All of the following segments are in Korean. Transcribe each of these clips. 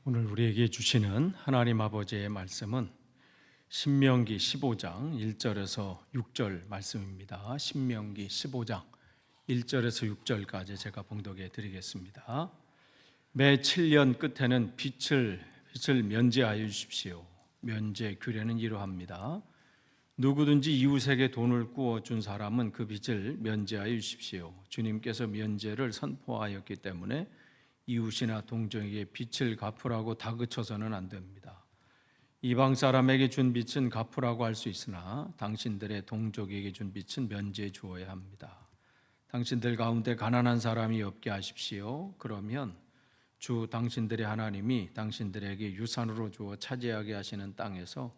오늘 우리에게 주시는 하나님 아버지의 말씀은 신명기 15장 1절에서 6절 말씀입니다. 신명기 15장 1절에서 6절까지 제가 봉독해 드리겠습니다. 매 7년 끝에는 빚을 면제하여 주십시오. 면제 규례는 이러합니다. 누구든지 이웃에게 돈을 꾸어준 사람은 그 빚을 면제하여 주십시오. 주님께서 면제를 선포하였기 때문에 이웃이나 동정에게 빚을 갚으라고 다그쳐서는 안 됩니다. 이방 사람에게 준 빚은 갚으라고 할 수 있으나 당신들의 동족에게 준 빚은 면제해 주어야 합니다. 당신들 가운데 가난한 사람이 없게 하십시오. 그러면 주 당신들의 하나님이 당신들에게 유산으로 주어 차지하게 하시는 땅에서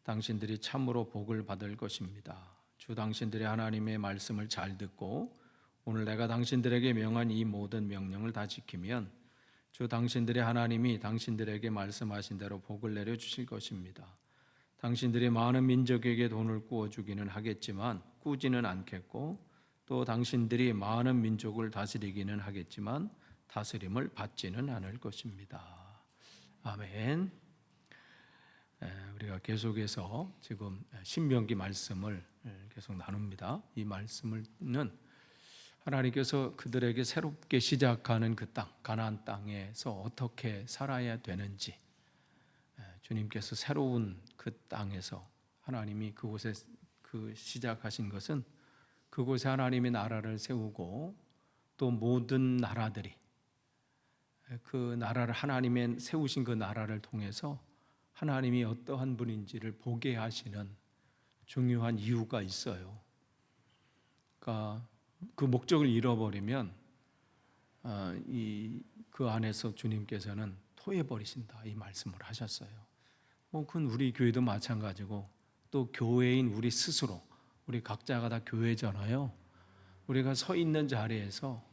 당신들이 참으로 복을 받을 것입니다. 주 당신들의 하나님의 말씀을 잘 듣고 오늘 내가 당신들에게 명한 이 모든 명령을 다 지키면 주 당신들의 하나님이 당신들에게 말씀하신 대로 복을 내려 주실 것입니다. 당신들이 많은 민족에게 돈을 꾸어주기는 하겠지만 꾸지는 않겠고 또 당신들이 많은 민족을 다스리기는 하겠지만 다스림을 받지는 않을 것입니다. 아멘. 우리가 계속해서 지금 신명기 말씀을 계속 나눕니다. 이 말씀은 하나님께서 그들에게 새롭게 시작하는 그 땅, 가나안 땅에서 어떻게 살아야 되는지, 주님께서 새로운 그 땅에서 하나님이 그곳에 시작하신 것은 그곳에 하나님의 나라를 세우고 또 모든 나라들이 그 나라를 하나님의 세우신 그 나라를 통해서 하나님이 어떠한 분인지를 보게 하시는 중요한 이유가 있어요. 그러니까 그 목적을 잃어버리면 그 안에서 주님께서는 토해버리신다 이 말씀을 하셨어요. 그건 우리 교회도 마찬가지고 또 교회인 우리 스스로 우리 각자가 다 교회잖아요. 우리가 서 있는 자리에서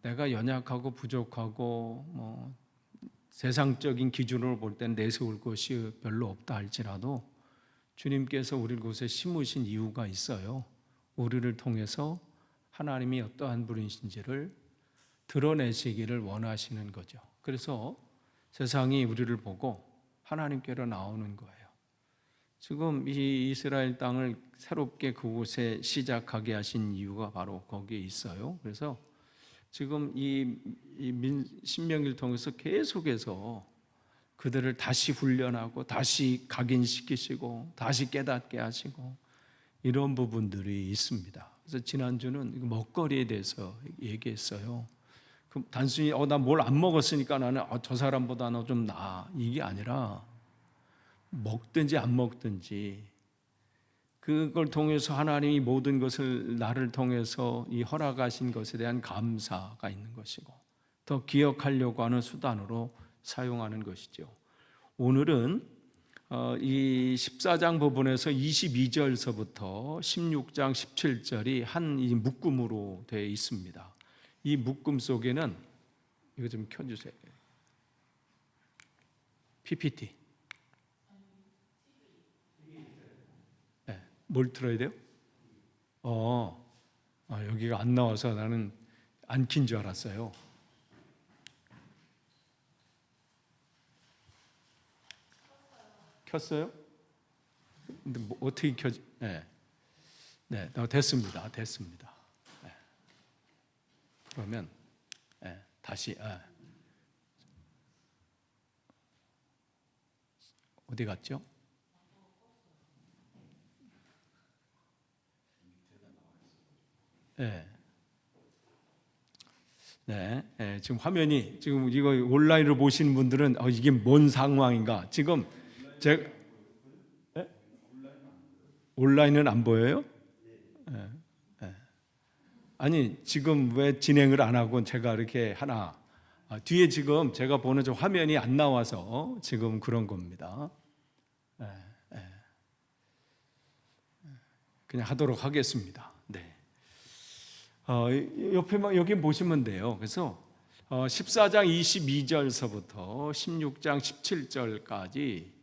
내가 연약하고 부족하고 세상적인 기준으로 볼 때는 내세울 것이 별로 없다 할지라도 주님께서 우리 곳에 심으신 이유가 있어요. 우리를 통해서 하나님이 어떠한 분이신지를 드러내시기를 원하시는 거죠. 그래서 세상이 우리를 보고 하나님께로 나오는 거예요. 지금 이 이스라엘 땅을 새롭게 그곳에 시작하게 하신 이유가 바로 거기에 있어요. 그래서 지금 이 신명기를 통해서 계속해서 그들을 다시 훈련하고 다시 각인시키시고 다시 깨닫게 하시고 이런 부분들이 있습니다. 그래서 지난주는 먹거리에 대해서 얘기했어요. 단순히 나 뭘 안 먹었으니까 나는 저 사람보다 너 좀 나아 이게 아니라 먹든지 안 먹든지 그걸 통해서 하나님이 모든 것을 나를 통해서 이 허락하신 것에 대한 감사가 있는 것이고 더 기억하려고 하는 수단으로 사용하는 것이죠. 오늘은 이 14장 부분에서 22절서부터 16장 17절이 한 이 묶음으로 되어 있습니다. 이 묶음 속에는 이거 좀 켜주세요. PPT. 네, 뭘 틀어야 돼요? 여기가 안 나와서 나는 안 킨 줄 알았어요. 켰어요? 근데 어떻게 켜지? 네, 됐습니다. 네. 그러면 다시 어디 갔죠? 지금 화면이 지금 이거 온라인으로 보시는 분들은 이게 뭔 상황인가? 지금 제가 온라인은 안 보여요? 아니 지금 왜 진행을 안 하고 제가 이렇게 하나 뒤에 지금 제가 보는 저 화면이 안 나와서 지금 그런 겁니다. 그냥 하도록 하겠습니다. 네. 여기 보시면 돼요. 그래서 14장 22절서부터 16장 17절까지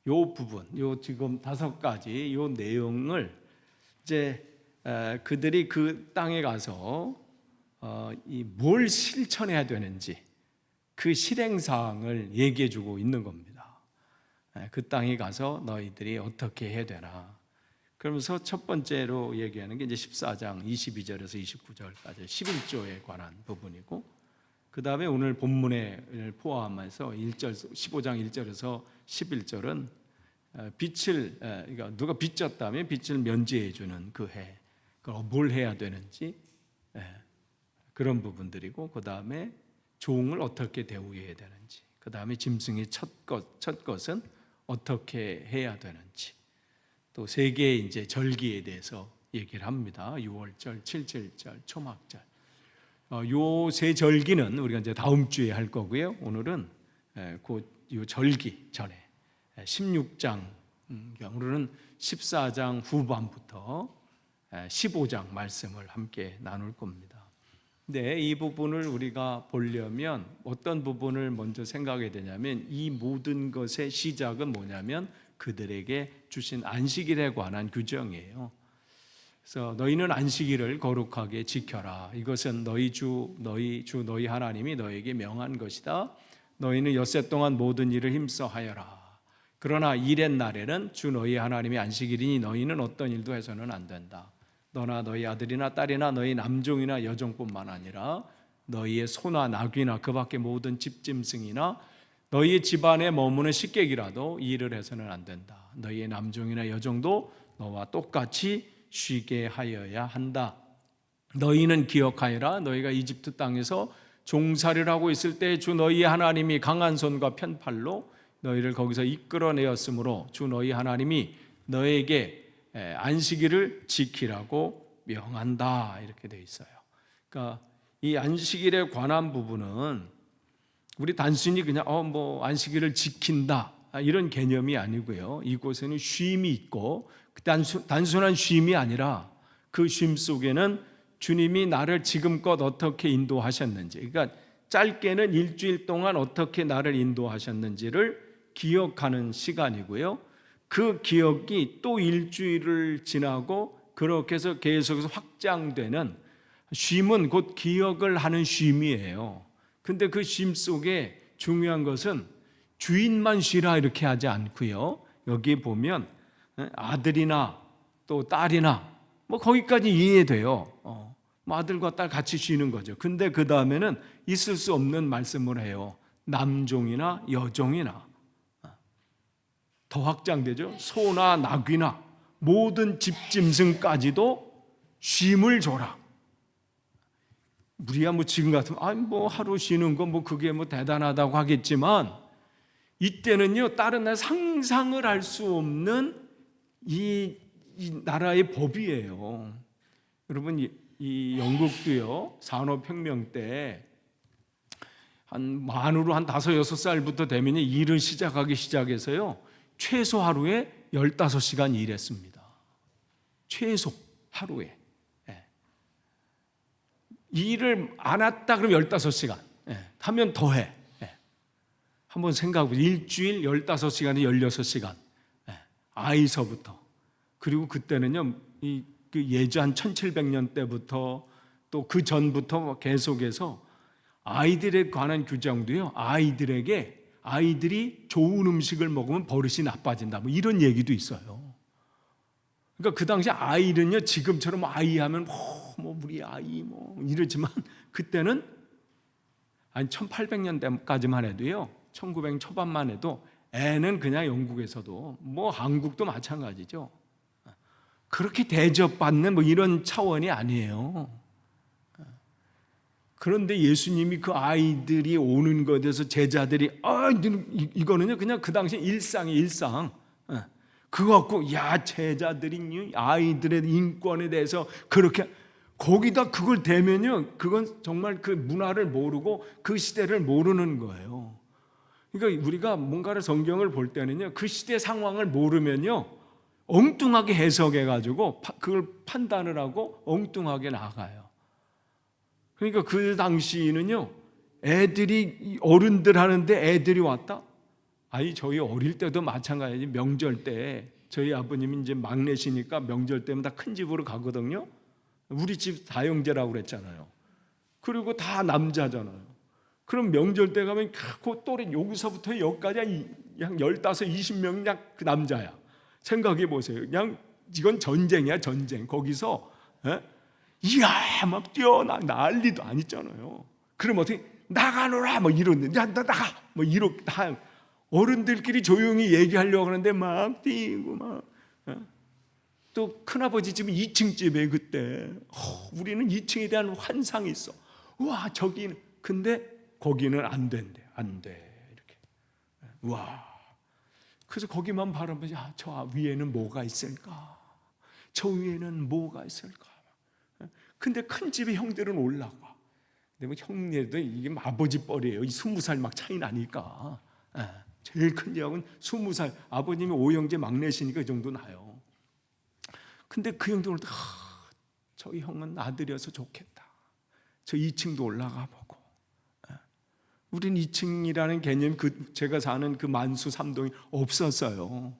요 부분, 요 지금 5가지 요 내용을 이제 그들이 그 땅에 가서 뭘 실천해야 되는지 그 실행사항을 얘기해 주고 있는 겁니다. 그 땅에 가서 너희들이 어떻게 해야 되나. 그러면서 첫 번째로 얘기하는 게 이제 14장 22절에서 29절까지 11조에 관한 부분이고, 그 다음에 오늘 본문을 포함해서 1절, 15장 1절에서 11절은 빚을, 그러니까 누가 빚졌다면 빚을 면제해 주는 그 해, 뭘 해야 되는지 그런 부분들이고, 그 다음에 종을 어떻게 대우해야 되는지, 그 다음에 짐승의 첫 것은 어떻게 해야 되는지, 또 세 개의 이제 절기에 대해서 얘기를 합니다. 6월절, 7절절, 초막절. 요 세 절기는 우리가 이제 다음 주에 할 거고요. 오늘은 요 절기 전에 16장 경우는 14장 후반부터 15장 말씀을 함께 나눌 겁니다. 근데 이 부분을 우리가 보려면 어떤 부분을 먼저 생각해야 되냐면, 이 모든 것의 시작은 뭐냐면 그들에게 주신 안식일에 관한 규정이에요. 그래서 너희는 안식일을 거룩하게 지켜라. 이것은 너희 주 너희 하나님이 너에게 명한 것이다. 너희는 엿새 동안 모든 일을 힘써 하여라. 그러나 일의 날에는 주 너희 하나님의 안식일이니 너희는 어떤 일도 해서는 안 된다. 너나 너희 아들이나 딸이나 너희 남종이나 여종뿐만 아니라 너희의 소나 나귀나 그 밖의 모든 집짐승이나 너희의 집안에 머무는 식객이라도 이 일을 해서는 안 된다. 너희의 남종이나 여종도 너와 똑같이 쉬게 하여야 한다. 너희는 기억하여라. 너희가 이집트 땅에서 종살이를 하고 있을 때 주 너희 하나님이 강한 손과 편팔로 너희를 거기서 이끌어내었으므로 주 너희 하나님이 너에게 안식일을 지키라고 명한다. 이렇게 되어 있어요. 그러니까 이 안식일에 관한 부분은 우리 단순히 그냥 안식일을 지킨다 이런 개념이 아니고요. 이곳에는 쉼이 있고, 단순한 쉼이 아니라 그 쉼 속에는 주님이 나를 지금껏 어떻게 인도하셨는지, 그러니까 짧게는 일주일 동안 어떻게 나를 인도하셨는지를 기억하는 시간이고요. 그 기억이 또 일주일을 지나고 그렇게 해서 계속해서 확장되는 쉼은 곧 기억을 하는 쉼이에요. 근데 그 쉼 속에 중요한 것은 주인만 쉬라 이렇게 하지 않고요. 여기 보면 아들이나 또 딸이나 거기까지 이해돼요. 아들과 딸 같이 쉬는 거죠. 근데 그 다음에는 있을 수 없는 말씀을 해요. 남종이나 여종이나, 더 확장되죠. 소나 나귀나 모든 집짐승까지도 쉼을 줘라. 우리야 지금 같으면 하루 쉬는 거 그게 대단하다고 하겠지만, 이때는요 다른 나라 상상을 할 수 없는 이 나라의 법이에요. 여러분, 이 영국도요 산업혁명 때 만으로 한 5, 6살부터 되면 일을 시작해서요 최소 하루에 15시간 일했습니다. 최소 하루에. 일을 안 했다 그러면 15시간 하면 더해. 한번 생각해보세요. 일주일 15시간에 16시간 아이서부터. 그리고 그때는요 그 예전 1700년 때부터 또 그 전부터 계속해서 아이들에 관한 규정도요, 아이들이 좋은 음식을 먹으면 버릇이 나빠진다 이런 얘기도 있어요. 그러니까 그 당시 아이는요 지금처럼 아이 하면 우리 아이 이러지만, 그때는 1800년대까지만 해도요, 1900년 초반만 해도 애는 그냥 영국에서도 한국도 마찬가지죠. 그렇게 대접받는 이런 차원이 아니에요. 그런데 예수님이 그 아이들이 오는 것에 대해서 제자들이 이거는요 그냥 그 당시 일상. 그거 갖고 제자들이 아이들의 인권에 대해서 그렇게 거기다 그걸 대면요, 그건 정말 그 문화를 모르고 그 시대를 모르는 거예요. 그러니까 우리가 뭔가를 성경을 볼 때는요 그 시대 상황을 모르면요 엉뚱하게 해석해가지고 그걸 판단을 하고 엉뚱하게 나가요. 그러니까 그 당시에는요 어른들 하는데 애들이 왔다? 저희 어릴 때도 마찬가지. 명절 때 저희 아버님이 이제 막내시니까 명절 때면 다 큰 집으로 가거든요. 우리 집 다형제라고 그랬잖아요. 그리고 다 남자잖아요. 그럼 명절 때 가면 그 또래 여기서부터 여기까지 한 15, 20명 그냥 그 남자야. 생각해 보세요. 그냥 이건 전쟁이야, 전쟁. 거기서 이야 막 뛰어나 난리도 아니잖아요. 그럼 어떻게 나가노라 뭐 이러는데 야 나 나가 뭐 이렇게 다 어른들끼리 조용히 얘기하려고 하는데 막 뛰고 막. 또 큰아버지 집은 2층 집에 그때 우리는 2층에 대한 환상이 있어. 와 저기는 근데 거기는 안 된대. 안 돼. 이렇게. 와. 그래서 거기만 바라보면 저 위에는 뭐가 있을까? 저 위에는 뭐가 있을까? 근데 큰 집에 형들은 올라가. 근데 뭐 형네도 이게 아버지 뻘이에요. 20살 막 차이 나니까. 제일 큰 형은 20살. 아버님이 5형제 막내시니까 그 정도 나요. 근데 그 형도 오늘 저희 형은 아들이어서 좋겠다. 저 2층도 올라가 보고. 우린 2층이라는 개념 제가 사는 그 만수 3동이 없었어요.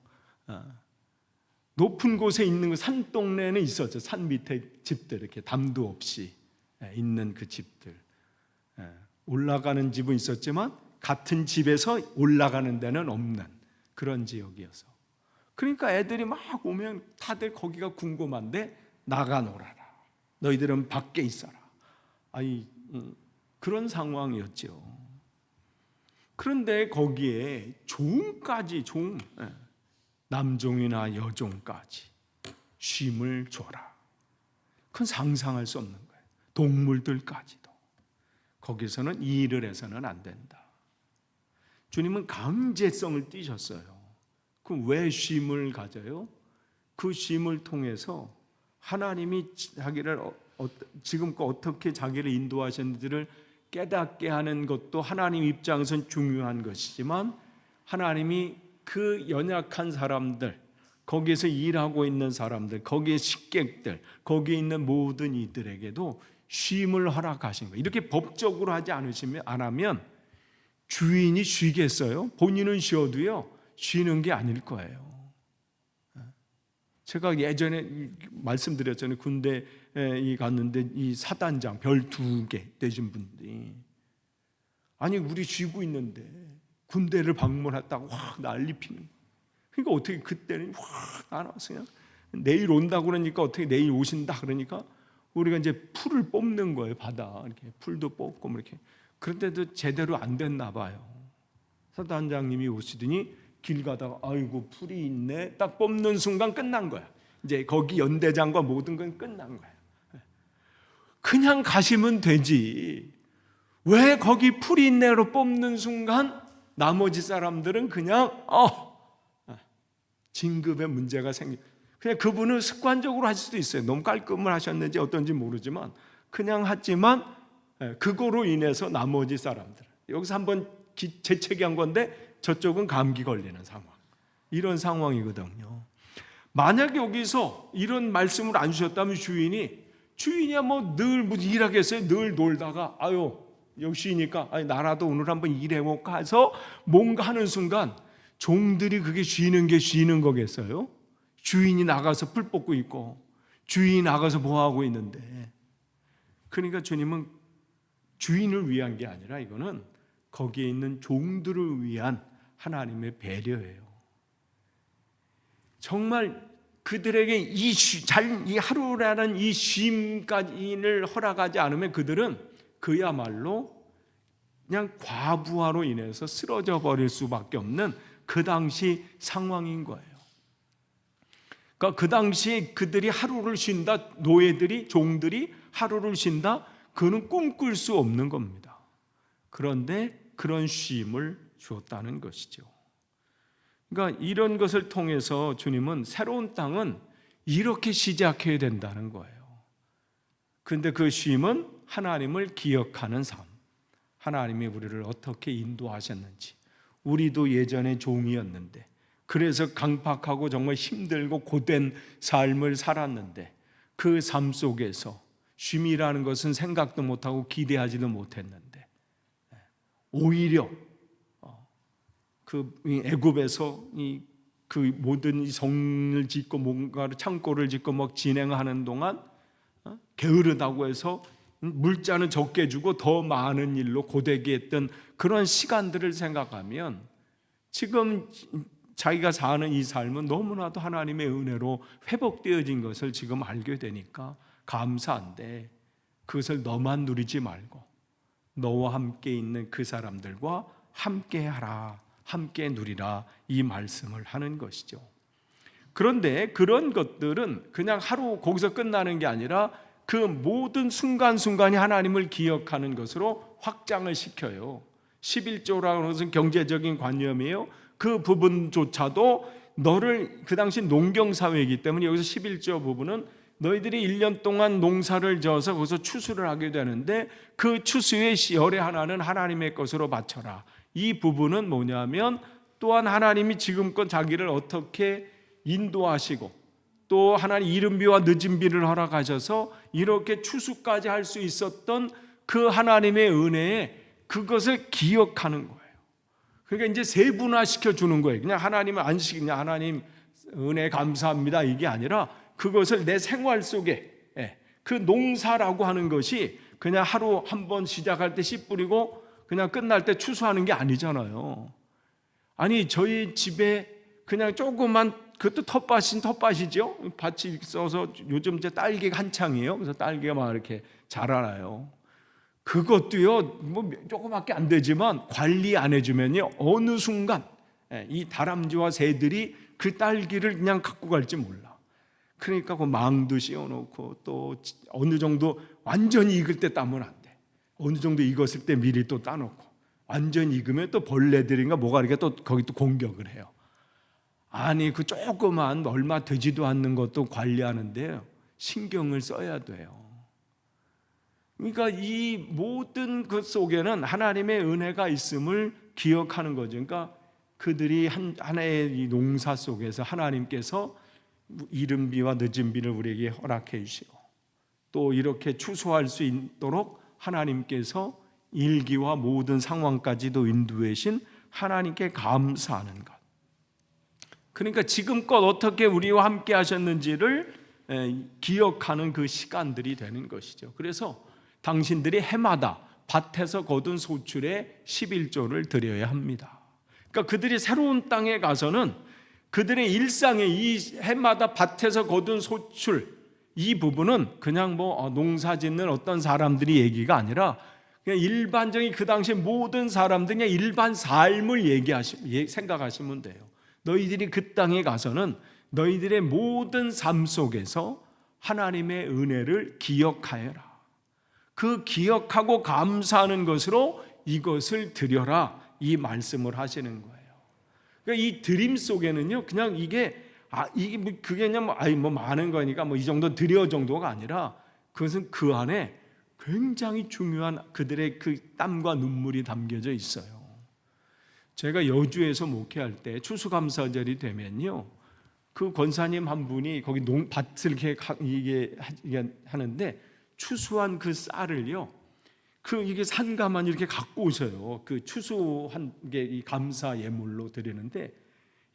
높은 곳에 있는 산동네는 있었죠. 산 밑에 집들 이렇게 담도 없이 있는 그 집들. 올라가는 집은 있었지만 같은 집에서 올라가는 데는 없는 그런 지역이어서. 그러니까 애들이 막 오면 다들 거기가 궁금한데 나가 놀아라. 너희들은 밖에 있어라. 그런 상황이었죠. 그런데 거기에 종까지 남종이나 여종까지 쉼을 줘라. 그건 상상할 수 없는 거예요. 동물들까지도. 거기서는 이 일을 해서는 안 된다. 주님은 강제성을 띠셨어요. 그럼 왜 쉼을 가져요? 그 쉼을 통해서 하나님이 자기를 지금껏 어떻게 자기를 인도하셨는지를 깨닫게 하는 것도 하나님 입장에서는 중요한 것이지만 하나님이 그 연약한 사람들, 거기에서 일하고 있는 사람들, 거기에 식객들, 거기에 있는 모든 이들에게도 쉼을 허락하신 거예요. 이렇게 법적으로 하지 안 하면 주인이 쉬겠어요? 본인은 쉬어도요 쉬는 게 아닐 거예요. 제가 예전에 말씀드렸잖아요. 군대에 갔는데 이 사단장 별 2개 되신 분들이 아니 우리 쉬고 있는데 군대를 방문했다고 확 난리 피는. 그러니까 어떻게 그때는 확 나와서 그냥 내일 온다고 그러니까 어떻게 내일 오신다 그러니까 우리가 이제 풀을 뽑는 거예요. 바다 이렇게 풀도 뽑고 뭐 이렇게. 그런데도 제대로 안 됐나 봐요. 사단장님이 오시더니 길 가다가 아이고 풀이 있네 딱 뽑는 순간 끝난 거야. 이제 거기 연대장과 모든 건 끝난 거야. 그냥 가시면 되지. 왜 거기 풀이 있네로 뽑는 순간 나머지 사람들은 그냥 진급에 문제가 그냥 그분은 습관적으로 하실 수도 있어요. 너무 깔끔을 하셨는지 어떤지 모르지만 그냥 했지만 그거로 인해서 나머지 사람들 여기서 한번 재채기한 건데 저쪽은 감기 걸리는 상황. 이런 상황이거든요. 만약에 여기서 이런 말씀을 안 주셨다면 주인이야 뭐 늘 무슨 일하겠어요? 늘 놀다가 여기 쉬니까 나라도 오늘 한번 일해볼까 해서 뭔가 하는 순간 종들이 그게 쉬는 게 쉬는 거겠어요? 주인이 나가서 풀 뽑고 있고 주인이 나가서 뭐 하고 있는데. 그러니까 주님은 주인을 위한 게 아니라 이거는 거기에 있는 종들을 위한 하나님의 배려예요. 정말 그들에게 이 하루라는 이 쉼까지를 허락하지 않으면 그들은 그야말로 그냥 과부하로 인해서 쓰러져 버릴 수밖에 없는 그 당시 상황인 거예요. 그러니까 그 당시 그들이 하루를 쉰다, 노예들이 종들이 하루를 쉰다, 그는 꿈꿀 수 없는 겁니다. 그런데 그런 쉼을 주었다는 것이죠. 그러니까 이런 것을 통해서 주님은 새로운 땅은 이렇게 시작해야 된다는 거예요. 그런데 그 쉼은 하나님을 기억하는 삶, 하나님이 우리를 어떻게 인도하셨는지. 우리도 예전에 종이었는데 그래서 강팍하고 정말 힘들고 고된 삶을 살았는데 그 삶 속에서 쉼이라는 것은 생각도 못하고 기대하지도 못했는데 오히려 그 애굽에서 그 모든 성을 짓고 뭔가를 창고를 짓고 막 진행하는 동안 게으르다고 해서 물자는 적게 주고 더 많은 일로 고되게 했던 그런 시간들을 생각하면 지금 자기가 사는 이 삶은 너무나도 하나님의 은혜로 회복되어진 것을 지금 알게 되니까 감사한데, 그것을 너만 누리지 말고 너와 함께 있는 그 사람들과 함께 하라, 함께 누리라, 이 말씀을 하는 것이죠. 그런데 그런 것들은 그냥 하루 거기서 끝나는 게 아니라 그 모든 순간순간이 하나님을 기억하는 것으로 확장을 시켜요. 11조라고 하는 것은 경제적인 관념이에요. 그 부분조차도 너를, 그 당시 농경사회이기 때문에 여기서 11조 부분은 너희들이 1년 동안 농사를 지어서 거기서 추수를 하게 되는데 그 추수의 열의 하나는 하나님의 것으로 바쳐라. 이 부분은 뭐냐면, 또한 하나님이 지금껏 자기를 어떻게 인도하시고 또 하나님 이른 비와 늦은 비를 허락하셔서 이렇게 추수까지 할 수 있었던 그 하나님의 은혜에 그것을 기억하는 거예요. 그러니까 이제 세분화시켜 주는 거예요. 그냥 하나님의 안식, 그냥 하나님 은혜 감사합니다, 이게 아니라 그것을 내 생활 속에, 그 농사라고 하는 것이 그냥 하루 한 번 시작할 때 씨 뿌리고 그냥 끝날 때 추수하는 게 아니잖아요. 아니, 저희 집에 그냥 조그만, 그것도 텃밭이죠. 밭이 있어서 요즘 이제 딸기가 한창이에요. 그래서 딸기가 막 이렇게 자라나요. 그것도요, 뭐 조그맣게 안 되지만 관리 안 해주면요, 어느 순간 이 다람쥐와 새들이 그 딸기를 그냥 갖고 갈지 몰라. 그러니까 그 망도 씌워놓고 또 어느 정도 완전히 익을 때 따면 안 돼. 어느 정도 익었을 때 미리 또 따놓고, 완전히 익으면 또 벌레들인가 뭐가 이렇게 또 거기 또 공격을 해요. 아니, 그 조그만 얼마 되지도 않는 것도 관리하는데 신경을 써야 돼요. 그러니까 이 모든 것 속에는 하나님의 은혜가 있음을 기억하는 거죠. 그러니까 그들이 하나의 이 농사 속에서 하나님께서 이른 비와 늦은 비를 우리에게 허락해 주시고 또 이렇게 추수할 수 있도록 하나님께서 일기와 모든 상황까지도 인도해 주신 하나님께 감사하는 것. 그러니까 지금껏 어떻게 우리와 함께 하셨는지를 기억하는 그 시간들이 되는 것이죠. 그래서 당신들이 해마다 밭에서 거둔 소출의 11조를 드려야 합니다. 그러니까 그들이 새로운 땅에 가서는 그들의 일상에 이 해마다 밭에서 거둔 소출, 이 부분은 그냥 뭐 농사 짓는 어떤 사람들이 얘기가 아니라 그냥 일반적인 그 당시 모든 사람들이 그냥 일반 삶을 생각하시면 돼요. 너희들이 그 땅에 가서는 너희들의 모든 삶 속에서 하나님의 은혜를 기억하여라. 그 기억하고 감사하는 것으로 이것을 드려라, 이 말씀을 하시는 거예요. 그러니까 이 드림 속에는요, 그냥 이게 그게 그냥 뭐 많은 거니까 뭐 이 정도 드려 정도가 아니라 그것은 그 안에 굉장히 중요한 그들의 그 땀과 눈물이 담겨져 있어요. 제가 여주에서 목회할 때 추수감사절이 되면요, 그 권사님 한 분이 거기 밭을 이게 하는데 추수한 그 쌀을요, 이게 산가만 이렇게 갖고 오셔요. 그 추수한 게 이 감사 예물로 드리는데,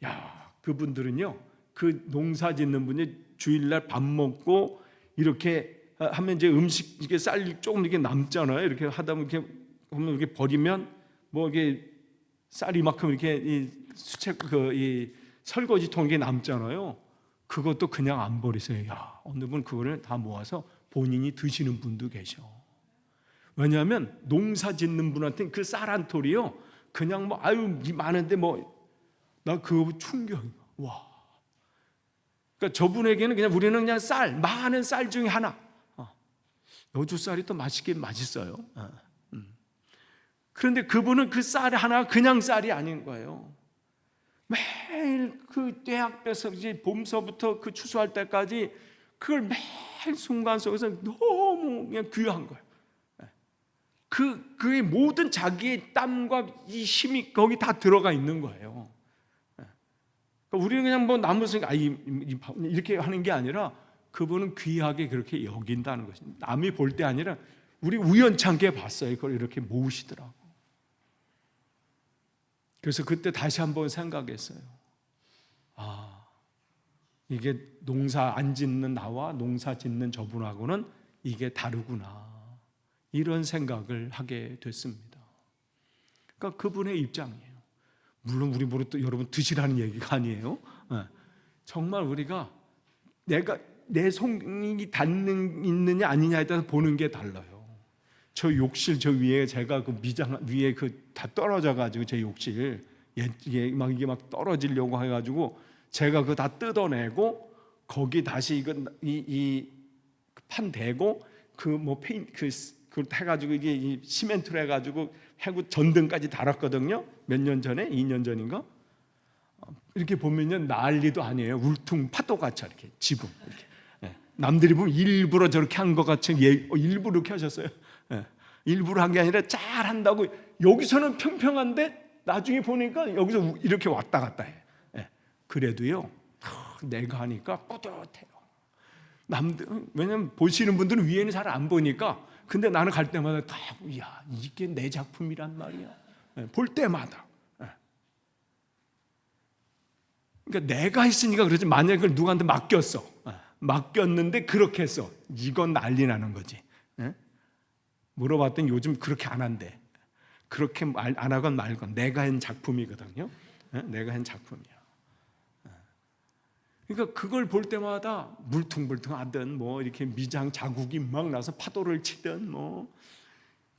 야, 그분들은요, 그 농사 짓는 분이 주일날 밥 먹고 이렇게 하면 이제 음식 이게 쌀 조금 이렇게 남잖아요. 이렇게 하다 보면 이렇게 하면 이렇게 버리면 뭐 이게 쌀 이만큼 이렇게 이 수채 이 설거지통에 남잖아요. 그것도 그냥 안 버리세요. 야, 어느 분 그거를 다 모아서 본인이 드시는 분도 계셔. 왜냐하면 농사 짓는 분한테는 그 쌀 한 톨이요, 그냥 뭐 많은데 뭐 나 그거 충격이야. 와. 그러니까 저분에게는 그냥 우리는 그냥 많은 쌀 중에 하나. 여주 쌀이 또 맛있긴 맛있어요. 그런데 그분은 그 쌀 하나 그냥 쌀이 아닌 거예요. 매일 그 떼학볕에서 이제 봄서부터 그 추수할 때까지 그걸 매일 순간 속에서 너무 그냥 귀한 거예요. 그의 모든 자기의 땀과 이 힘이 거기 다 들어가 있는 거예요. 그러니까 우리는 그냥 뭐 남으니까 이렇게 하는 게 아니라 그분은 귀하게 그렇게 여긴다는 것입니다. 남이 볼 때 아니라 우리 우연찮게 봤어요. 그걸 이렇게 모으시더라고. 그래서 그때 다시 한번 생각했어요. 이게 농사 안 짓는 나와 농사 짓는 저분하고는 이게 다르구나. 이런 생각을 하게 됐습니다. 그러니까 그분의 입장이에요. 물론 우리 모두 또 여러분 드시라는 얘기가 아니에요. 정말 우리가 내가 내 손이 닿는 있느냐 아니냐에 따라서 보는 게 달라요. 저 욕실 저 위에 제가 그 미장 위에 그 다 떨어져 가지고 제 욕실 이게 막 떨어지려고 해가지고 제가 그거 다 뜯어내고 거기 다시 이거 이 판 대고 그 뭐 페인 그 해가지고 이게 이 시멘트로 해가지고 해고 전등까지 달았거든요. 몇 년 전에 2년 전인가 이렇게 보면요 난리도 아니에요. 울퉁 파도같이 이렇게 지붕 이렇게. 남들이 보면 일부러 저렇게 한 것 같이 일부러 이렇게 하셨어요. 일부러 한 게 아니라 잘 한다고 여기서는 평평한데 나중에 보니까 여기서 이렇게 왔다 갔다 해. 그래도요 내가 하니까 뿌듯해요. 남들 왜냐면 보시는 분들은 위에는 잘 안 보니까 근데 나는 갈 때마다 다 야 이게 내 작품이란 말이야. 볼 때마다. 그러니까 내가 했으니까 그러지 만약에 그걸 누구한테 맡겼는데 그렇게 했어. 이건 난리 나는 거지. 물어봤더니 요즘 그렇게 안 한대. 그렇게 안 하건 말건 내가 한 작품이거든요. 내가 한 작품이야. 그러니까 그걸 볼 때마다 물퉁물퉁하든 뭐 이렇게 미장 자국이 막 나서 파도를 치든 뭐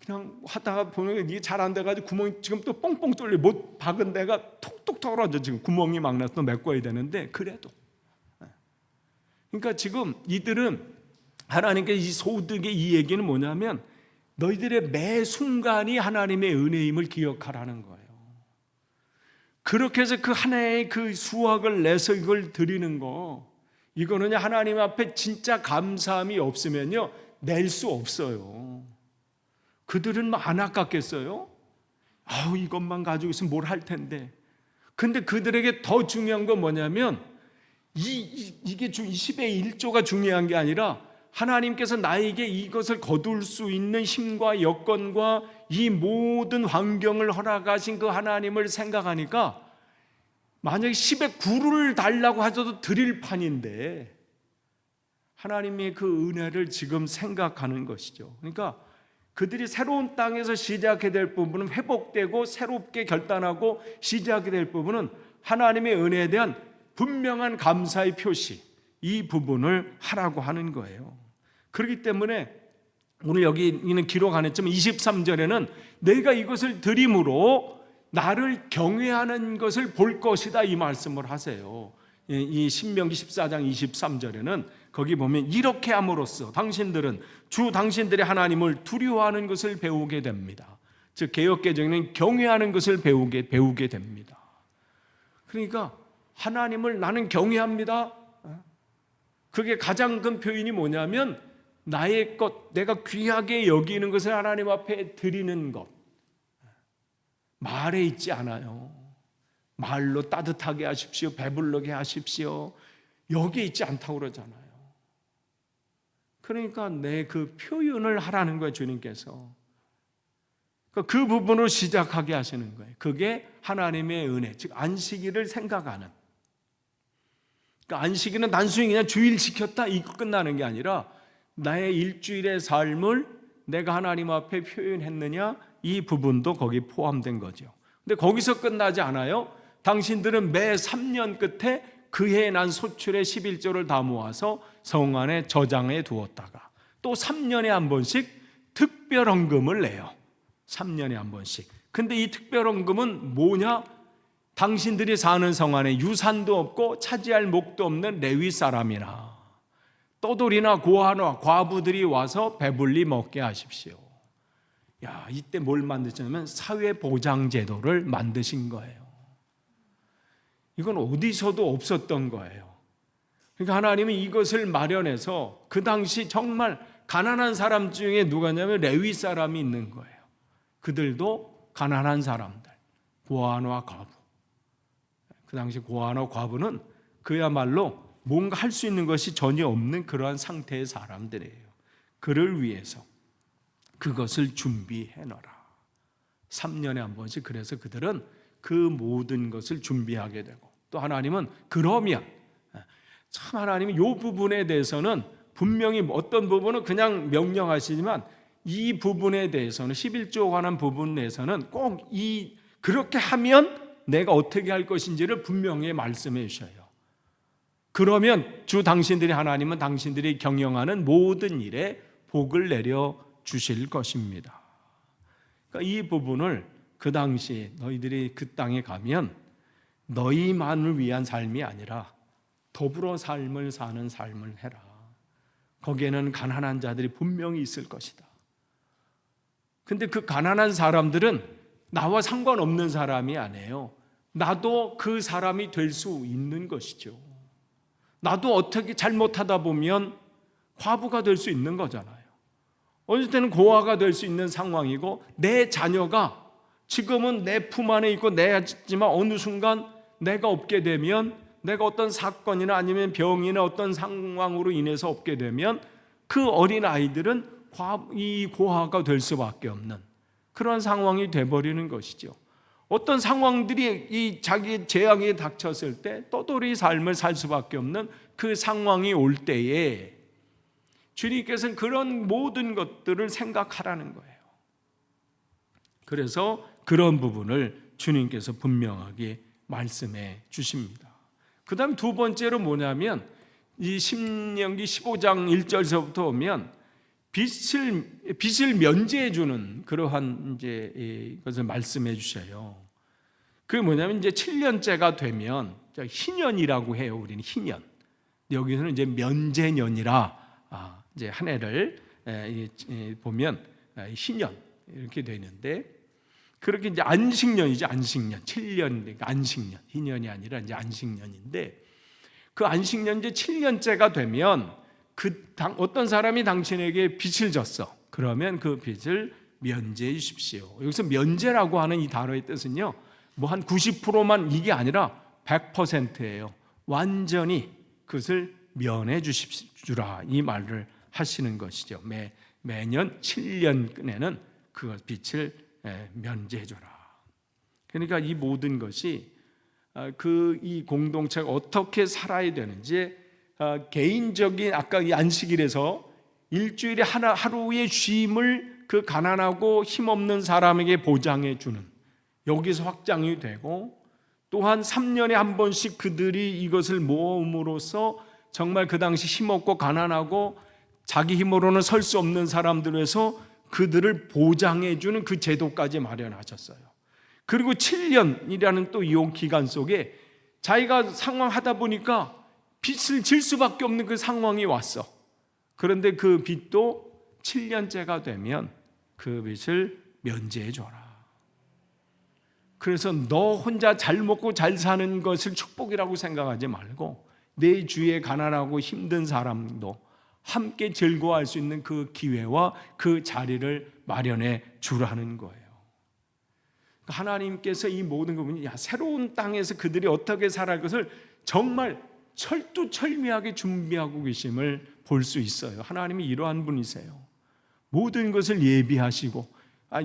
그냥 하다가 보면 이게 잘 안 돼가지고 구멍이 지금 또 뻥뻥 뚫려 못 박은 데가 톡톡 털어져 지금 구멍이 막 나서 또 메꿔야 되는데 그래도 그러니까 지금 이들은 하나님께 이 소득의 이 얘기는 뭐냐면 너희들의 매 순간이 하나님의 은혜임을 기억하라는 거예요. 그렇게 해서 그 하나의 그 수확을 내서 이걸 드리는 거 이거는 하나님 앞에 진짜 감사함이 없으면요 낼 수 없어요. 그들은 안 아깝겠어요? 이것만 가지고 있으면 뭘 할 텐데. 근데 그들에게 더 중요한 건 뭐냐면 이게 10의 1조가 중요한 게 아니라 하나님께서 나에게 이것을 거둘 수 있는 힘과 여건과 이 모든 환경을 허락하신 그 하나님을 생각하니까 만약에 10의 9를 달라고 하셔도 드릴 판인데 하나님의 그 은혜를 지금 생각하는 것이죠. 그러니까 그들이 새로운 땅에서 시작해야 될 부분은 회복되고 새롭게 결단하고 시작해야 될 부분은 하나님의 은혜에 대한 분명한 감사의 표시 이 부분을 하라고 하는 거예요. 그렇기 때문에 오늘 여기 있는 기록 안에 23절에는 내가 이것을 드림으로 나를 경외하는 것을 볼 것이다 이 말씀을 하세요. 이 신명기 14장 23절에는 거기 보면 이렇게 함으로써 당신들은 주 당신들의 하나님을 두려워하는 것을 배우게 됩니다. 즉 개역개정에는 경외하는 것을 배우게 됩니다. 그러니까 하나님을 나는 경외합니다. 그게 가장 큰 표현이 뭐냐면 나의 것, 내가 귀하게 여기는 것을 하나님 앞에 드리는 것. 말에 있지 않아요. 말로 따뜻하게 하십시오. 배부르게 하십시오. 여기에 있지 않다고 그러잖아요. 그러니까 내 그 표현을 하라는 거예요, 주님께서. 그 부분으로 시작하게 하시는 거예요. 그게 하나님의 은혜, 즉 안식일을 생각하는. 그러니까 안식일은 단순히 그냥 주일 지켰다 이거 끝나는 게 아니라 나의 일주일의 삶을 내가 하나님 앞에 표현했느냐 이 부분도 거기 포함된 거죠. 근데 거기서 끝나지 않아요. 당신들은 매 3년 끝에 그해 난 소출의 11조를 다 모아서 성 안에 저장해 두었다가 또 3년에 한 번씩 특별헌금을 내요. 3년에 한 번씩. 근데 이 특별헌금은 뭐냐? 당신들이 사는 성 안에 유산도 없고 차지할 목도 없는 레위 사람이나 떠돌이나 고아나 과부들이 와서 배불리 먹게 하십시오. 야, 이때 뭘 만드셨냐면 사회보장제도를 만드신 거예요. 이건 어디서도 없었던 거예요. 그러니까 하나님은 이것을 마련해서 그 당시 정말 가난한 사람 중에 누가냐면 레위 사람이 있는 거예요. 그들도 가난한 사람들, 고아나 과부. 그 당시 고아나 과부는 그야말로 뭔가 할 수 있는 것이 전혀 없는 그러한 상태의 사람들이에요. 그를 위해서 그것을 준비해 놓으라. 3년에 한 번씩 그래서 그들은 그 모든 것을 준비하게 되고 또 하나님은 그러면 참 하나님은 이 부분에 대해서는 분명히 어떤 부분은 그냥 명령하시지만 이 부분에 대해서는 11조에 관한 부분에서는 꼭 그렇게 하면 내가 어떻게 할 것인지를 분명히 말씀해 주셔요. 그러면 주 당신들이 하나님은 당신들이 경영하는 모든 일에 복을 내려 주실 것입니다. 그러니까 이 부분을 그 당시 너희들이 그 땅에 가면 너희만을 위한 삶이 아니라 더불어 삶을 사는 삶을 해라. 거기에는 가난한 자들이 분명히 있을 것이다. 근데 그 가난한 사람들은 나와 상관없는 사람이 아니에요. 나도 그 사람이 될 수 있는 것이죠. 나도 어떻게 잘못하다 보면 과부가 될 수 있는 거잖아요. 어느 때는 고아가 될 수 있는 상황이고, 내 자녀가 지금은 내 품 안에 있고 내지만 어느 순간 내가 없게 되면, 내가 어떤 사건이나 아니면 병이나 어떤 상황으로 인해서 없게 되면 그 어린 아이들은 이 고아가 될 수밖에 없는 그런 상황이 돼버리는 것이죠. 어떤 상황들이 이 자기 재앙이 닥쳤을 때 떠돌이 삶을 살 수밖에 없는 그 상황이 올 때에 주님께서는 그런 모든 것들을 생각하라는 거예요. 그래서 그런 부분을 주님께서 분명하게 말씀해 주십니다. 그 다음 두 번째로 뭐냐면 이 신명기 15장 1절서부터 보면 빚을 면제해 주는 그러한 이제 것을 말씀해 주셔요. 그게 뭐냐면 이제 7년째가 되면 희년이라고 해요. 우리는 희년. 여기서는 이제 면제년이라 이제 한 해를 보면 희년 이렇게 되는데, 그렇게 이제 안식년이죠. 안식년 7년, 그러니까 안식년, 희년이 아니라 이제 안식년인데, 그 안식년 이제 7년째가 되면 어떤 사람이 당신에게 빚을 졌어. 그러면 그 빚을 면제해 주십시오. 여기서 면제라고 하는 이 단어의 뜻은요, 뭐 한 90%만 이게 아니라 100%예요. 완전히 그것을 면해 주라, 이 말을 하시는 것이죠. 매년 7년끈에는 그 빚을 면제해 줘라. 그러니까 이 모든 것이 이 공동체가 어떻게 살아야 되는지, 개인적인 아까 이 안식일에서 일주일에 하루의 쉼을 그 가난하고 힘없는 사람에게 보장해 주는, 여기서 확장이 되고, 또한 3년에 한 번씩 그들이 이것을 모음으로써 정말 그 당시 힘없고 가난하고 자기 힘으로는 설 수 없는 사람들에서 그들을 보장해 주는 그 제도까지 마련하셨어요. 그리고 7년이라는 또 이 기간 속에 자기가 상황하다 보니까 빚을 질 수밖에 없는 그 상황이 왔어. 그런데 그 빚도 7년째가 되면 그 빚을 면제해 줘라. 그래서 너 혼자 잘 먹고 잘 사는 것을 축복이라고 생각하지 말고 내 주위에 가난하고 힘든 사람도 함께 즐거워할 수 있는 그 기회와 그 자리를 마련해 주라는 거예요. 하나님께서 이 모든 부분이 새로운 땅에서 그들이 어떻게 살아갈 것을 정말 철두철미하게 준비하고 계심을 볼 수 있어요. 하나님이 이러한 분이세요. 모든 것을 예비하시고,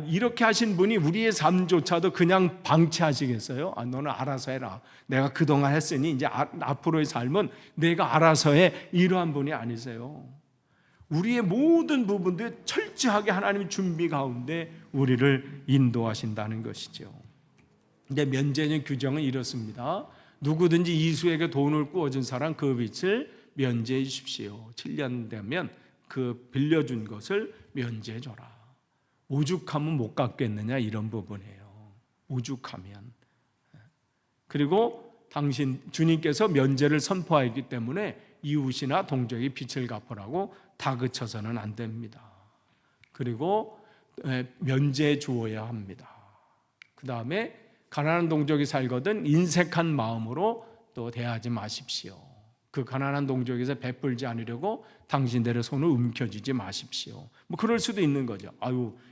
이렇게 하신 분이 우리의 삶조차도 그냥 방치하시겠어요? 너는 알아서 해라. 내가 그동안 했으니 이제 앞으로의 삶은 내가 알아서 해. 이러한 분이 아니세요. 우리의 모든 부분들 철저하게 하나님의 준비 가운데 우리를 인도하신다는 것이죠. 근데 면제년 규정은 이렇습니다. 누구든지 이수에게 돈을 꾸어준 사람 그 빚을 면제해 주십시오. 7년 되면 그 빌려준 것을 면제해 줘라. 오죽하면 못 갚겠느냐, 이런 부분이에요. 오죽하면. 그리고 주님께서 면제를 선포하기 때문에 이웃이나 동족이 빚을 갚으라고 다그쳐서는 안 됩니다. 그리고 면제해 주어야 합니다. 그 다음에 가난한 동족이 살거든 인색한 마음으로 또 대하지 마십시오. 그 가난한 동족에서 베풀지 않으려고 당신들의 손을 움켜쥐지 마십시오. 뭐 그럴 수도 있는 거죠.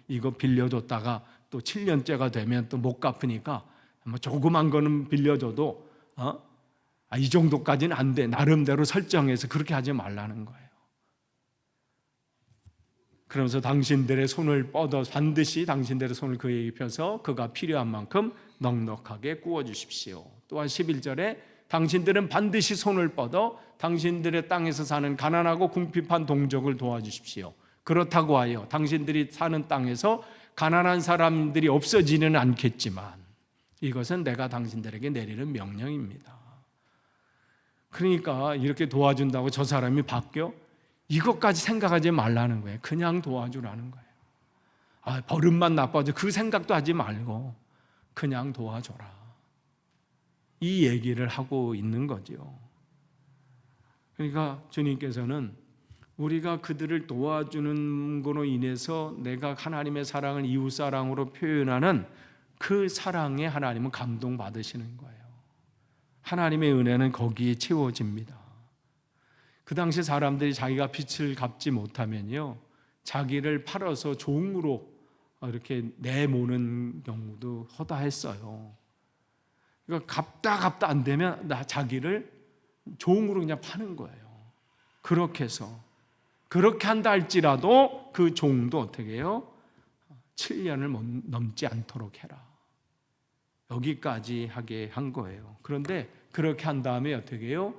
이거 빌려줬다가 또 7년째가 되면 또 못 갚으니까 뭐 조그만 거는 빌려줘도 이 정도까지는 안 돼. 나름대로 설정해서 그렇게 하지 말라는 거예요. 그러면서 당신들의 손을 뻗어 반드시 당신들의 손을 그에게 펴서 그가 필요한 만큼 넉넉하게 구워주십시오. 또한 11절에 당신들은 반드시 손을 뻗어 당신들의 땅에서 사는 가난하고 궁핍한 동족을 도와주십시오. 그렇다고 하여 당신들이 사는 땅에서 가난한 사람들이 없어지는 않겠지만 이것은 내가 당신들에게 내리는 명령입니다. 그러니까 이렇게 도와준다고 저 사람이 바뀌어? 이것까지 생각하지 말라는 거예요. 그냥 도와주라는 거예요. 버릇만 나빠져 그 생각도 하지 말고 그냥 도와줘라. 이 얘기를 하고 있는 거죠. 그러니까 주님께서는 우리가 그들을 도와주는 것으로 인해서 내가 하나님의 사랑을 이웃사랑으로 표현하는 그 사랑에 하나님은 감동받으시는 거예요. 하나님의 은혜는 거기에 채워집니다. 그 당시 사람들이 자기가 빚을 갚지 못하면요, 자기를 팔아서 종으로 이렇게 내모는 경우도 허다했어요. 그러니까 갚다 안 되면 자기를 종으로 그냥 파는 거예요. 그렇게 해서 그렇게 한다 할지라도 그 종도 어떻게 해요? 7년을 넘지 않도록 해라. 여기까지 하게 한 거예요. 그런데 그렇게 한 다음에 어떻게 해요?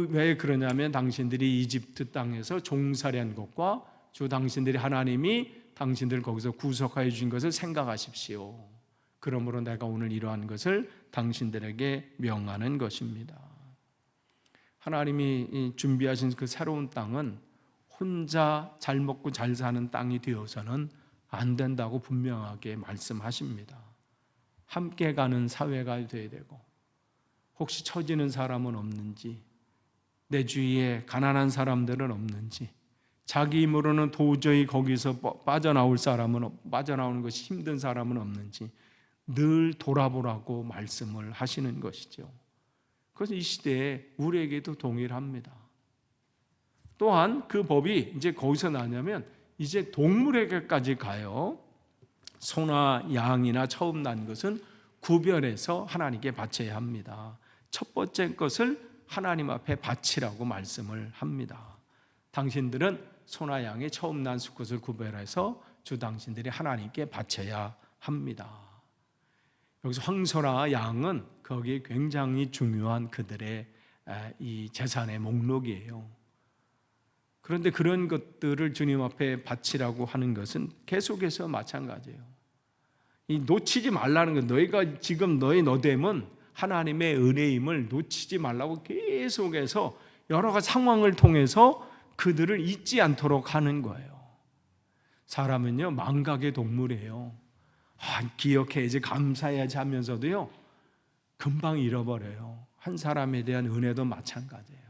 왜 그러냐면 당신들이 이집트 땅에서 종살이한 것과 주 당신들이 하나님이 당신들을 거기서 구속하여 주신 것을 생각하십시오. 그러므로 내가 오늘 이러한 것을 당신들에게 명하는 것입니다. 하나님이 준비하신 그 새로운 땅은 혼자 잘 먹고 잘 사는 땅이 되어서는 안 된다고 분명하게 말씀하십니다. 함께 가는 사회가 돼야 되고, 혹시 처지는 사람은 없는지, 내 주위에 가난한 사람들은 없는지, 자기 힘으로는 도저히 거기서 빠져나오는 것이 힘든 사람은 없는지 늘 돌아보라고 말씀을 하시는 것이죠. 그래서 이 시대에 우리에게도 동일합니다. 또한 그 법이 이제 거기서 나냐면 이제 동물에게까지 가요. 소나 양이나 처음 난 것은 구별해서 하나님께 바쳐야 합니다. 첫 번째 것을 하나님 앞에 바치라고 말씀을 합니다. 당신들은 소나 양의 처음 난 수컷을 구별해서 주 당신들이 하나님께 바쳐야 합니다. 여기서 황소나 양은 거기에 굉장히 중요한 그들의 이 재산의 목록이에요. 그런데 그런 것들을 주님 앞에 바치라고 하는 것은 계속해서 마찬가지예요. 이 놓치지 말라는 것, 너희가 지금 너희 너됨은 하나님의 은혜임을 놓치지 말라고 계속해서 여러 가지 상황을 통해서 그들을 잊지 않도록 하는 거예요. 사람은요, 망각의 동물이에요. 기억해야지, 감사해야지 하면서도요, 금방 잃어버려요. 한 사람에 대한 은혜도 마찬가지예요.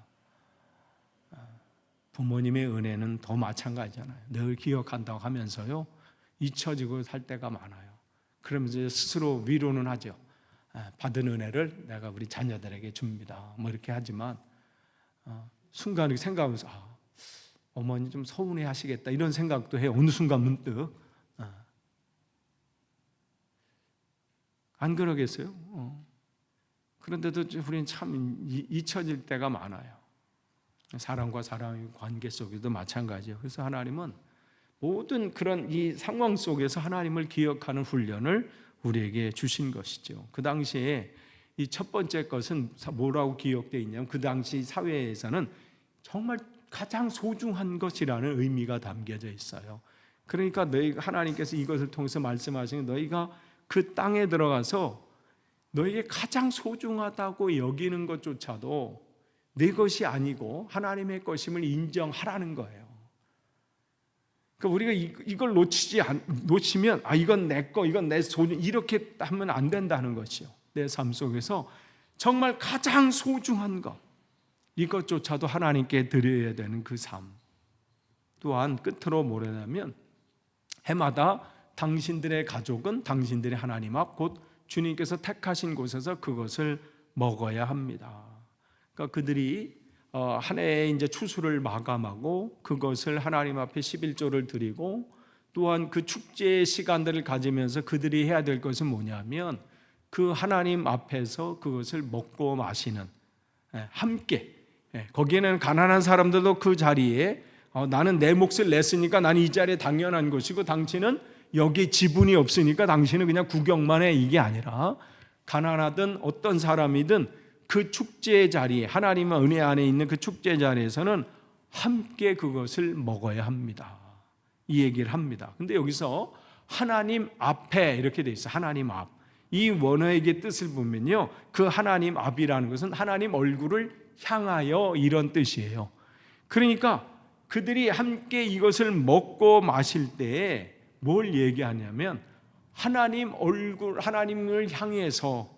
부모님의 은혜는 더 마찬가지잖아요. 늘 기억한다고 하면서요, 잊혀지고 살 때가 많아요. 그러면서 스스로 위로는 하죠. 받은 은혜를 내가 우리 자녀들에게 줍니다. 뭐 이렇게 하지만 순간 이렇게 생각하면서 어머니 좀 서운해 하시겠다 이런 생각도 해요. 어느 순간 문득. 안 그러겠어요? 그런데도 우리는 참 잊혀질 때가 많아요. 사람과 사람의 관계 속에도 마찬가지예요. 그래서 하나님은 모든 그런 이 상황 속에서 하나님을 기억하는 훈련을 우리에게 주신 것이죠. 그 당시에 이 첫 번째 것은 뭐라고 기억되어 있냐면 그 당시 사회에서는 정말 가장 소중한 것이라는 의미가 담겨져 있어요. 그러니까 하나님께서 이것을 통해서 말씀하시는 너희가 그 땅에 들어가서 너희에게 가장 소중하다고 여기는 것조차도 내 것이 아니고 하나님의 것임을 인정하라는 거예요. 그러니까 우리가 이걸 놓치면 이건 내 거, 이건 내 소중, 이렇게 하면 안 된다는 것이요. 내 삶 속에서 정말 가장 소중한 것, 이것조차도 하나님께 드려야 되는 그 삶. 또한 끝으로 뭐냐면 해마다 당신들의 가족은 당신들의 하나님 앞 곧 주님께서 택하신 곳에서 그것을 먹어야 합니다. 그러니까 그들이 한 해의 이제 추수를 마감하고 그것을 하나님 앞에 11조를 드리고 또한 그 축제의 시간들을 가지면서 그들이 해야 될 것은 뭐냐면 그 하나님 앞에서 그것을 먹고 마시는 함께 거기에는 가난한 사람들도 그 자리에 나는 내 몫을 냈으니까 나는 이 자리에 당연한 것이고 당신은 여기 지분이 없으니까 당신은 그냥 구경만 해 이게 아니라 가난하든 어떤 사람이든 그 축제 자리에 하나님의 은혜 안에 있는 그 축제 자리에서는 함께 그것을 먹어야 합니다. 이 얘기를 합니다. 근데 여기서 하나님 앞에 이렇게 돼 있어요. 하나님 앞. 이 원어의 뜻을 보면요, 그 하나님 앞이라는 것은 하나님 얼굴을 향하여 이런 뜻이에요. 그러니까 그들이 함께 이것을 먹고 마실 때에 뭘 얘기하냐면 하나님 얼굴, 하나님을 향해서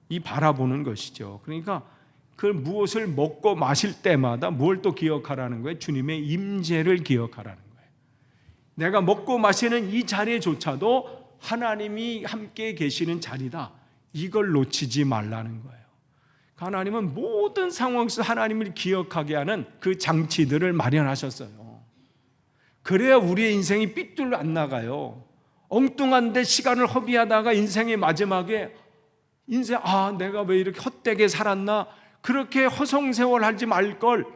이 바라보는 것이죠. 그러니까 그 무엇을 먹고 마실 때마다 뭘 또 기억하라는 거예요? 주님의 임재를 기억하라는 거예요. 내가 먹고 마시는 이 자리조차도 하나님이 함께 계시는 자리다. 이걸 놓치지 말라는 거예요. 하나님은 모든 상황에서 하나님을 기억하게 하는 그 장치들을 마련하셨어요. 그래야 우리의 인생이 삐뚤 안 나가요. 엉뚱한데 시간을 허비하다가 인생의 마지막에 내가 왜 이렇게 헛되게 살았나, 그렇게 허송세월 하지 말걸,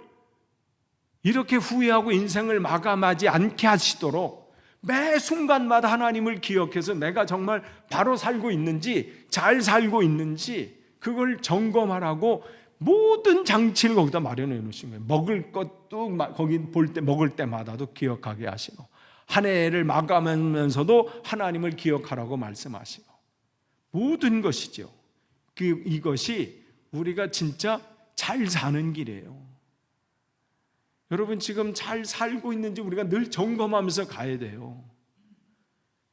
이렇게 후회하고 인생을 마감하지 않게 하시도록 매 순간마다 하나님을 기억해서 내가 정말 바로 살고 있는지, 잘 살고 있는지 그걸 점검하라고 모든 장치를 거기다 마련해 놓으신 거예요. 먹을 것도 거기 먹을 때마다도 기억하게 하시고, 한 해를 마감하면서도 하나님을 기억하라고 말씀하시고, 모든 것이죠. 이것이 우리가 진짜 잘 사는 길이에요. 여러분, 지금 잘 살고 있는지 우리가 늘 점검하면서 가야 돼요.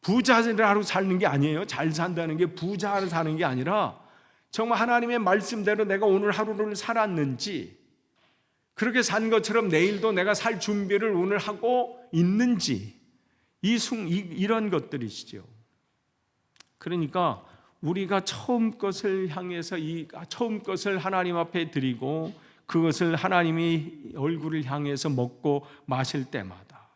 부자라고 사는 게 아니에요. 잘 산다는 게 부자로 사는 게 아니라 정말 하나님의 말씀대로 내가 오늘 하루를 살았는지, 그렇게 산 것처럼 내일도 내가 살 준비를 오늘 하고 있는지, 이런 것들이시죠. 그러니까 우리가 처음 것을 향해서 처음 것을 하나님 앞에 드리고 그것을 하나님이 얼굴을 향해서 먹고 마실 때마다,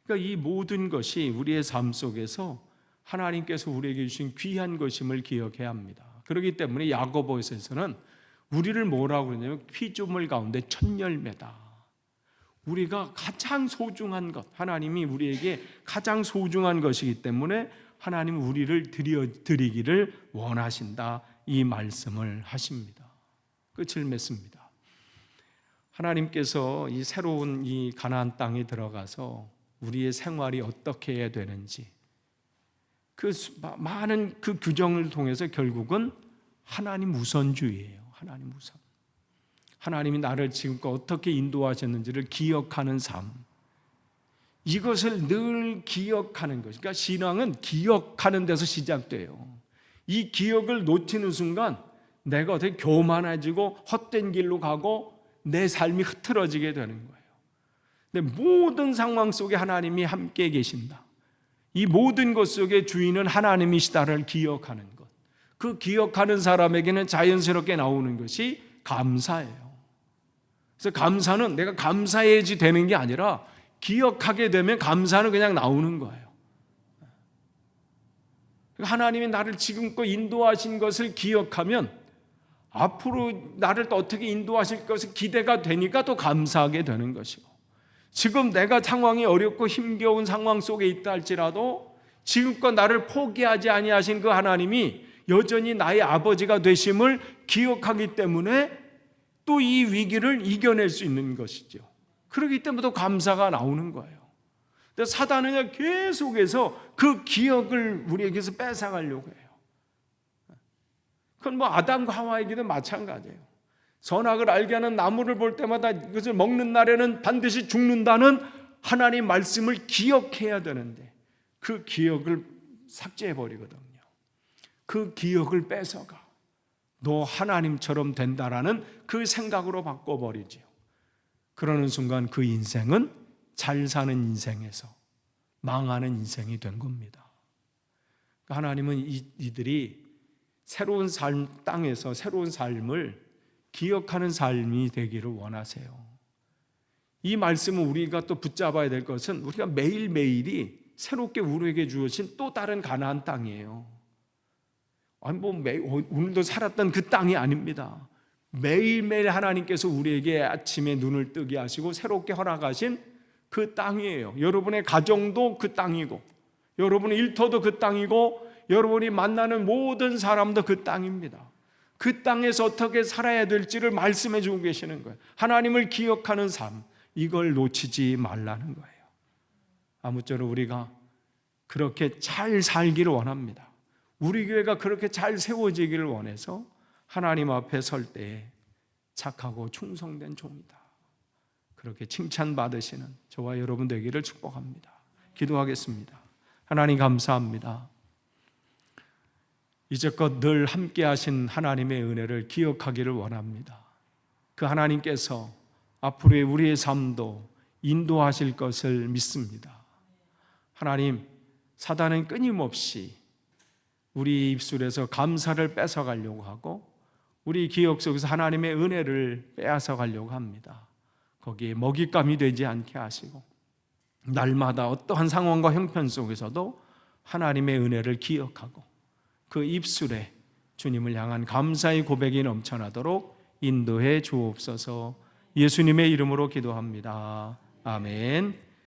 그러니까 이 모든 것이 우리의 삶 속에서 하나님께서 우리에게 주신 귀한 것임을 기억해야 합니다. 그렇기 때문에 야고보서에서는 우리를 뭐라고 그러냐면 피조물 가운데 첫 열매다. 우리가 가장 소중한 것, 하나님이 우리에게 가장 소중한 것이기 때문에 하나님은 우리를 드리기를 원하신다, 이 말씀을 하십니다. 끝을 맺습니다. 하나님께서 이 새로운 이 가나안 땅에 들어가서 우리의 생활이 어떻게 해야 되는지, 그 많은 그 규정을 통해서 결국은 하나님 우선주의예요. 하나님 우선. 하나님이 나를 지금껏 어떻게 인도하셨는지를 기억하는 삶, 이것을 늘 기억하는 것. 그러니까 신앙은 기억하는 데서 시작돼요. 이 기억을 놓치는 순간 내가 어떻게 교만해지고 헛된 길로 가고 내 삶이 흐트러지게 되는 거예요. 근데 모든 상황 속에 하나님이 함께 계신다, 이 모든 것 속에 주인은 하나님이시다를 기억하는 것, 그 기억하는 사람에게는 자연스럽게 나오는 것이 감사예요. 그래서 감사는 내가 감사해야지 되는 게 아니라 기억하게 되면 감사는 그냥 나오는 거예요. 하나님이 나를 지금껏 인도하신 것을 기억하면 앞으로 나를 또 어떻게 인도하실 것을 기대가 되니까 또 감사하게 되는 것이고, 지금 내가 상황이 어렵고 힘겨운 상황 속에 있다 할지라도 지금껏 나를 포기하지 아니하신 그 하나님이 여전히 나의 아버지가 되심을 기억하기 때문에 또 이 위기를 이겨낼 수 있는 것이죠. 그렇기 때문에 또 감사가 나오는 거예요. 근데 사단은 계속해서 그 기억을 우리에게서 뺏어가려고 해요. 그건 아담과 하와에게도 마찬가지예요. 선악을 알게 하는 나무를 볼 때마다 이것을 먹는 날에는 반드시 죽는다는 하나님 말씀을 기억해야 되는데 그 기억을 삭제해버리거든요. 그 기억을 뺏어가 너 하나님처럼 된다라는 그 생각으로 바꿔버리죠. 그러는 순간 그 인생은 잘 사는 인생에서 망하는 인생이 된 겁니다. 하나님은 이들이 새로운 삶, 땅에서 새로운 삶을 기억하는 삶이 되기를 원하세요. 이 말씀을 우리가 또 붙잡아야 될 것은 우리가 매일매일이 새롭게 우리에게 주어진 또 다른 가나안 땅이에요. 오늘도 살았던 그 땅이 아닙니다. 매일매일 하나님께서 우리에게 아침에 눈을 뜨게 하시고 새롭게 허락하신 그 땅이에요. 여러분의 가정도 그 땅이고, 여러분의 일터도 그 땅이고, 여러분이 만나는 모든 사람도 그 땅입니다. 그 땅에서 어떻게 살아야 될지를 말씀해 주고 계시는 거예요. 하나님을 기억하는 삶, 이걸 놓치지 말라는 거예요. 아무쪼록 우리가 그렇게 잘 살기를 원합니다. 우리 교회가 그렇게 잘 세워지기를 원해서 하나님 앞에 설 때에 착하고 충성된 종이다, 그렇게 칭찬받으시는 저와 여러분 되기를 축복합니다. 기도하겠습니다. 하나님 감사합니다. 이제껏 늘 함께 하신 하나님의 은혜를 기억하기를 원합니다. 그 하나님께서 앞으로의 우리의 삶도 인도하실 것을 믿습니다. 하나님, 사단은 끊임없이 우리 입술에서 감사를 뺏어가려고 하고 우리 기억 속에서 하나님의 은혜를 빼앗아가려고 합니다. 거기에 먹잇감이 되지 않게 하시고 날마다 어떠한 상황과 형편 속에서도 하나님의 은혜를 기억하고 그 입술에 주님을 향한 감사의 고백이 넘쳐나도록 인도해 주옵소서. 예수님의 이름으로 기도합니다. 아멘.